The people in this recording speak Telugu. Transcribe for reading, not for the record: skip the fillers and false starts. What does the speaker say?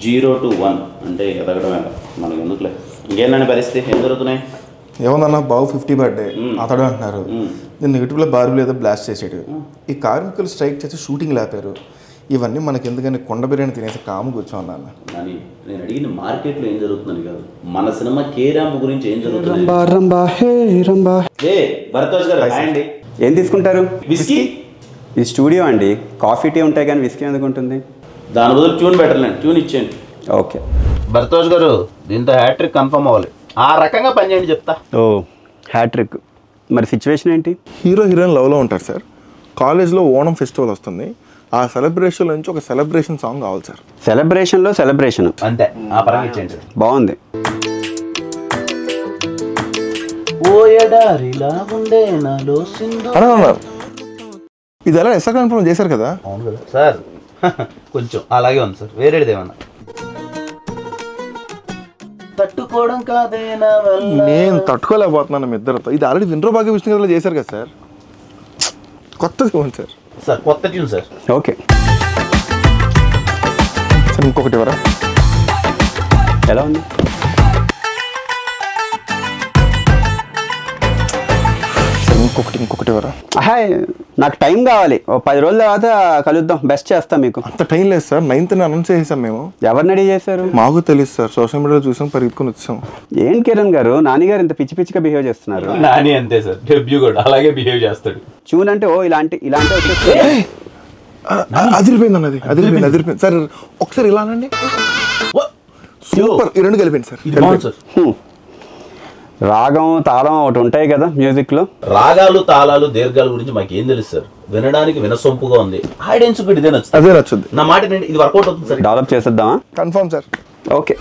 0 to 1 అంటే ఎదగడమే మనకి ఎందుకులే. ఇంకేంటంటే పరిస్థితి ఏం జరుగుతున్నాయి? ఏమన్నా బాబు 50 బర్త్డే అతడు అంటున్నారు. నేను నెగిటివ్లో బార్బులు ఏదో బ్లాస్ట్ చేసాడు. ఈ కార్మికులు స్ట్రైక్ చేసి షూటింగ్ లేపారు. ఇవన్నీ మనకి ఎందుకని కొండ బిర్యానీ తినేసి కాము కూర్చోన్నాను. కానీ నేను అడిగిన మార్కెట్లో ఏం జరుగుతుందని కాదు, మన సినిమా కేరాంప్ గురించి ఏం జరుగుతుంది. భరద్వాజ్ గారు అండి, ఏం తీసుకుంటారు? విస్కీ. ఇది స్టూడియో అండి, కాఫీ టీ ఉంటాయి కానీ విస్కీ ఎందుకు ఉంటుంది? దాని బదులు ట్యూన్ పెట్టలేండి, ట్యూన్ ఇచ్చేయండి. ఓకే భరద్వాజ్ గారు, దీంతో హ్యాట్రిక్ కన్ఫర్మ్ అవ్వాలి. ఆ రకంగా పనిచేయండి చెప్తా. ఓ హ్యాట్రిక్. మరి సిచ్యువేషన్ ఏంటి? హీరో హీరోయిన్ లవ్లో ఉంటారు సార్. కాలేజ్లో ఓణం ఫెస్టివల్ వస్తుంది. ఆ సెలబ్రేషన్ నుంచి ఒక సెలబ్రేషన్ సాంగ్ కావాలి సార్. సెలబ్రేషన్లో సెలబ్రేషన్ అంతే, ఆ పరంగా ఇచ్చేయండి సార్. బాగుంది. ఇది ఎలా ఎస్ఆర్ కన్ఫర్మ్ చేశారు కదా? అవును కదా సార్. కొంచెం అలాగే ఉంది సార్, వేరేది ఏమన్నా తట్టుకోవడం కాదేనా? నేను తట్టుకోలేకపోతున్నాను మీ ఇద్దరితో. ఇది ఆల్రెడీ విండ్రో భాగ్య విష్ణు గారు చేశారు కదా సార్. కొత్తది ఉంది సార్. సార్ కొత్త ట్యూన్ సార్. ఓకే సార్ ఇంకొకటి ఎవరా? ఎలా ఉంది? ఇంకొకటి ఎవరా? హాయ్, నాకు టైం కావాలి. ఓ 10 రోజుల తర్వాత కలుద్దాం. బెస్ట్ చేస్తాం మీకు. అంత టైం లేదు సార్. 9th అనౌన్స్ చేసాం మేము. ఎవరిని రెడీ చేశారు? మాకు తెలుసు సార్, సోషల్ మీడియాలో చూసాం, పరిగెత్తుకుని వచ్చాం. ఏం కిరణ్ గారు, నాని గారు ఇంత పిచ్చి పిచ్చిగా బిహేవ్ చేస్తున్నారు. నాని అంతే సార్, డెబ్యూ కూడా అలాగే బిహేవ్ చేస్తాడు. ట్యూన్ అంటే ఓ ఇలాంటి వచ్చేస్తే అదిరిపోయింది అన్నది. అదిరిపోయింది సార్. ఒకసారి ఇలా అనండి. సూపర్. ఈ రెండు కలిపింది సార్. రాగం తాళం ఒకటి ఉంటాయి కదా మ్యూజిక్ లో. రాగాలు తాళాలు దీర్ఘాల గురించి మాకు ఏం తెలుసు సార్. వినడానికి వినసొంపుగా ఉంది. ఆడియన్స్ కూడా ఇదే నచ్చుతుంది. అదే నచ్చుద్ది. నా మాట ఇది వర్కౌట్ అవుతుంది సార్. డెవలప్ చేసేద్దామా? Confirm sir. ఓకే.